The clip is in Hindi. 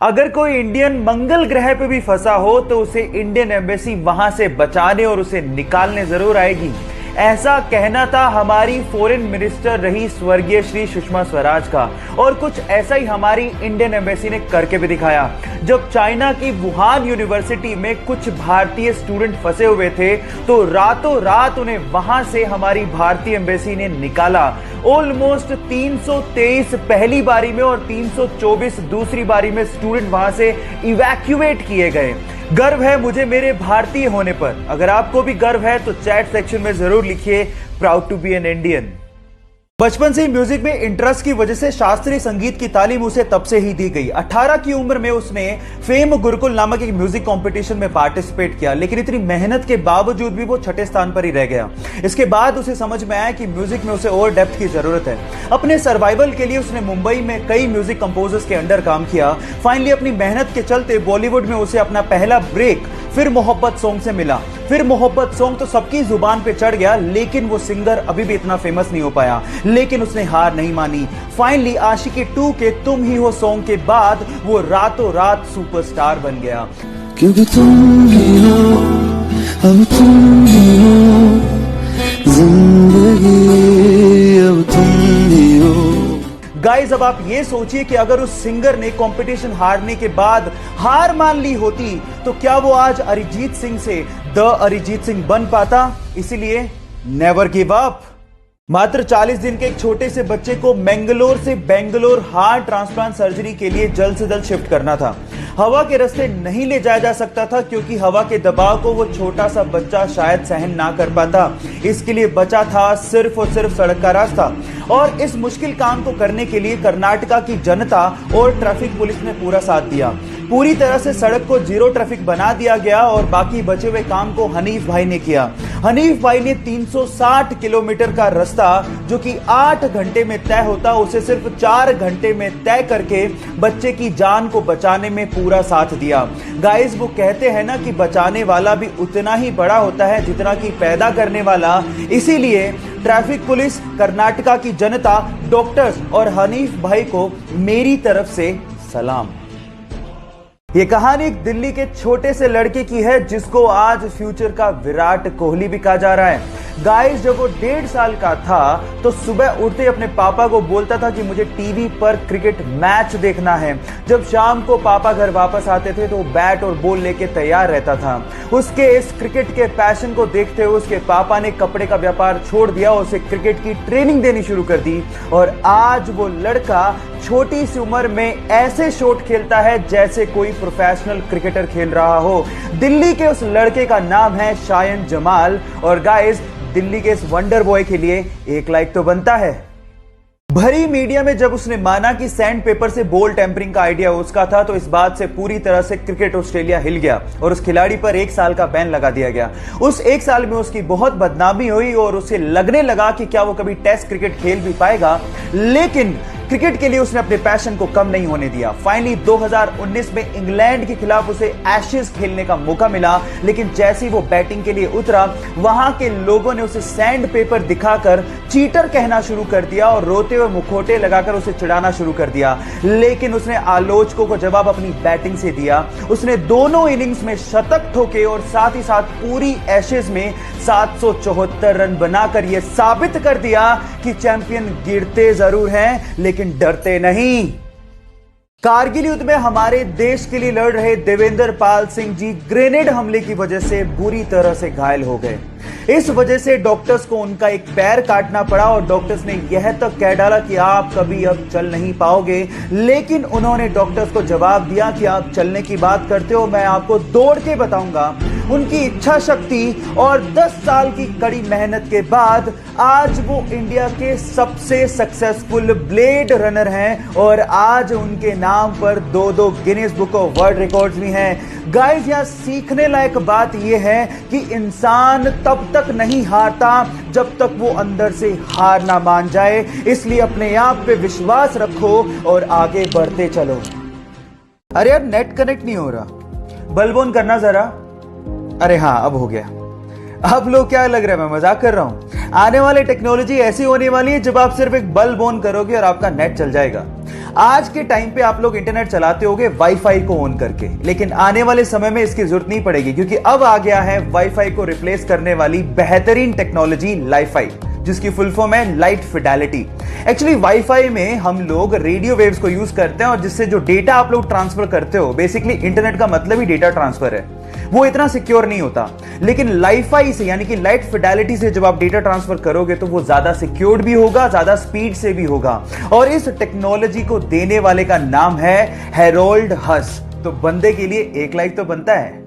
अगर कोई इंडियन मंगल ग्रह पे भी फंसा हो तो उसे इंडियन एम्बेसी वहां से बचाने और उसे निकालने जरूर आएगी। ऐसा कहना था हमारी फॉरेन मिनिस्टर रही स्वर्गीय श्री सुषमा स्वराज का, और कुछ ऐसा ही हमारी इंडियन एम्बेसी ने करके भी दिखाया। जब चाइना की वुहान यूनिवर्सिटी में कुछ भारतीय स्टूडेंट फंसे हुए थे तो रातों रात उन्हें वहां से हमारी भारतीय एम्बेसी ने निकाला। ऑलमोस्ट 323 पहली बारी में और 324 दूसरी बारी में स्टूडेंट वहां से इवैक्यूएट किए गए। गर्व है मुझे मेरे भारतीय होने पर। अगर आपको भी गर्व है तो चैट सेक्शन में जरूर लिखिए, proud to be an Indian. बचपन से ही म्यूजिक में इंटरेस्ट की वजह से शास्त्रीय संगीत की तालीम उसे तब से ही दी गई। 18 की उम्र में उसने फेम गुरुकुल नामक एक म्यूजिक कंपटीशन में पार्टिसिपेट किया, लेकिन इतनी मेहनत के बावजूद भी वो छठे स्थान पर ही रह गया। इसके बाद उसे समझ में आया कि म्यूजिक में उसे और डेप्थ की जरूरत है। अपने सर्वाइवल के लिए उसने मुंबई में कई म्यूजिक कंपोजर्स के अंडर काम किया। फाइनली अपनी मेहनत के चलते बॉलीवुड में उसे अपना पहला ब्रेक फिर मोहब्बत सॉन्ग से मिला। फिर मोहब्बत सॉन्ग तो सबकी जुबान पे चढ़ गया, लेकिन वो सिंगर अभी भी इतना फेमस नहीं हो पाया। लेकिन उसने हार नहीं मानी। फाइनली आशिकी 2 के तुम ही हो सॉन्ग के बाद वो रातों रात सुपरस्टार बन गया। क्योंकि तुम ही हो, अब तुम ही हो, जिंदगी अब तुम ही हो। गाइस, अब आप ये सोचिए कि अगर उस सिंगर ने कंपटीशन हारने के बाद हार मान ली होती तो क्या वो आज अरिजीत सिंह से द अरिजीत सिंह बन पाता? इसीलिए नेवर गिव अप। मात्र 40 दिन के एक छोटे से बच्चे को मैंगलोर से बेंगलोर हार्ट ट्रांसप्लांट सर्जरी के लिए जल्द से जल्द शिफ्ट करना था। हवा के रास्ते नहीं ले जाया जा सकता था क्योंकि हवा के दबाव को वो छोटा सा बच्चा शायद सहन ना कर पाता। इसके लिए बचा था सिर्फ और सिर्फ सड़क का रास्ता। और इस मुश्किल काम को करने के लिए कर्नाटका की जनता और ट्रैफिक पुलिस ने पूरा साथ दिया। पूरी तरह से सड़क को जीरो ट्रैफिक बना दिया गया और बाकी बचे हुए काम को हनीफ भाई ने किया। हनीफ भाई ने 360 किलोमीटर का रास्ता जो कि 8 घंटे में तय होता उसे सिर्फ 4 घंटे में तय करके बच्चे की जान को बचाने में पूरा साथ दिया। गाइस, वो कहते हैं ना कि बचाने वाला भी उतना ही बड़ा होता है जितना कि पैदा करने वाला। इसीलिए ट्रैफिक पुलिस, कर्नाटका की जनता, डॉक्टर्स और हनीफ भाई को मेरी तरफ से सलाम। ये कहानी एक दिल्ली के छोटे से लड़के की है जिसको आज फ्यूचर का विराट कोहली भी कहा जा रहा है। गाइस, जब वो 1.5 साल का था तो सुबह उठते ही अपने पापा को बोलता था कि मुझे टीवी पर क्रिकेट मैच देखना है। जब शाम को पापा घर वापस आते थे तो वो बैट और बॉल लेके तैयार रहता था। उसके इस क्रिकेट के पैशन को देखते हुए उसके पापा ने कपड़े का व्यापार छोड़ दिया और उसे क्रिकेट की ट्रेनिंग देनी शुरू कर दी। और आज वो लड़का छोटी सी उम्र में ऐसे शॉट खेलता है जैसे कोई प्रोफेशनल क्रिकेटर खेल रहा हो। दिल्ली के उस लड़के का नाम है शायन जमाल। और गाइस, दिल्ली के इस वंडर बॉय के लिए एक लाइक तो बनता है। भरी मीडिया में जब उसने माना कि सैंड पेपर से बॉल टेम्परिंग का आइडिया उसका था तो इस बात से पूरी तरह से क्रिकेट ऑस्ट्रेलिया हिल गया और उस खिलाड़ी पर 1 साल का बैन लगा दिया गया। उस 1 साल में उसकी बहुत बदनामी हुई और उसे लगने लगा कि क्या वो कभी टेस्ट क्रिकेट खेल भी पाएगा। लेकिन क्रिकेट के लिए उसने अपने पैशन को कम नहीं होने दिया। फाइनली 2019 में इंग्लैंड के खिलाफ उसे एशेज खेलने का मौका मिला, लेकिन जैसे ही वो बैटिंग के लिए उतरा वहां के लोगों ने उसे सैंड पेपर दिखाकर चीटर कहना शुरू कर दिया और रोते हुए मुखौटे लगाकर उसे चिढ़ाना शुरू कर दिया। लेकिन उसने आलोचकों को जवाब अपनी बैटिंग से दिया। उसने दोनों इनिंग्स में शतक ठोके और साथ ही साथ पूरी एशेज में 774 रन बनाकर यह साबित कर दिया कि चैंपियन गिरते जरूर हैं लेकिन डरते नहीं। कारगिल युद्ध में हमारे देश के लिए लड़ रहे देवेंद्र पाल सिंह जी ग्रेनेड हमले की वजह से बुरी तरह से घायल हो गए। इस वजह से डॉक्टर्स को उनका एक पैर काटना पड़ा और डॉक्टर्स ने यह तक कह डाला कि आप कभी अब चल नहीं पाओगे। लेकिन उन्होंने डॉक्टर्स को जवाब दिया कि आप चलने की बात करते हो, मैं आपको दौड़ के बताऊंगा। उनकी इच्छा शक्ति और 10 साल की कड़ी मेहनत के बाद आज वो इंडिया के सबसे सक्सेसफुल ब्लेड रनर हैं और आज उनके नाम पर 2 Guinness book of world records भी हैं। गाइस, यहां सीखने लायक बात यह है कि इंसान तब तक नहीं हारता जब तक वो अंदर से हार ना मान जाए। इसलिए अपने आप पे विश्वास रखो और आगे बढ़ते चलो। अरे यार, नेट कनेक्ट नहीं हो रहा, बल्ब ऑन करना जरा। अरे हाँ, अब हो गया। आप लोग क्या लग रहा है मैं मजाक कर रहा हूं? आने वाली टेक्नोलॉजी ऐसी होने वाली है जब आप सिर्फ एक बल्ब ऑन करोगे और आपका नेट चल जाएगा। आज के टाइम पे आप लोग इंटरनेट चलाते होगे वाईफाई को ऑन करके, लेकिन आने वाले समय में इसकी जरूरत नहीं पड़ेगी, क्योंकि अब आ गया है वाईफाई को रिप्लेस करने वाली बेहतरीन टेक्नोलॉजी लाइफाई, जिसकी फुल फॉर्म है लाइट फिडेलिटी। एक्चुअली वाईफाई में हम लोग रेडियो वेव्स को यूज करते हैं, और जिससे जो डेटा आप लोग ट्रांसफर करते हो, बेसिकली इंटरनेट का मतलब ही डेटा ट्रांसफर है, वो इतना सिक्योर नहीं होता। लेकिन लाइफाई से यानी कि लाइट फिडेलिटी से जब आप डेटा ट्रांसफर करोगे तो वो ज्यादा सिक्योर्ड भी होगा, ज्यादा स्पीड से भी होगा। और इस टेक्नोलॉजी को देने वाले का नाम है हेरोल्ड हस। तो बंदे के लिए एक लाइक तो बनता है।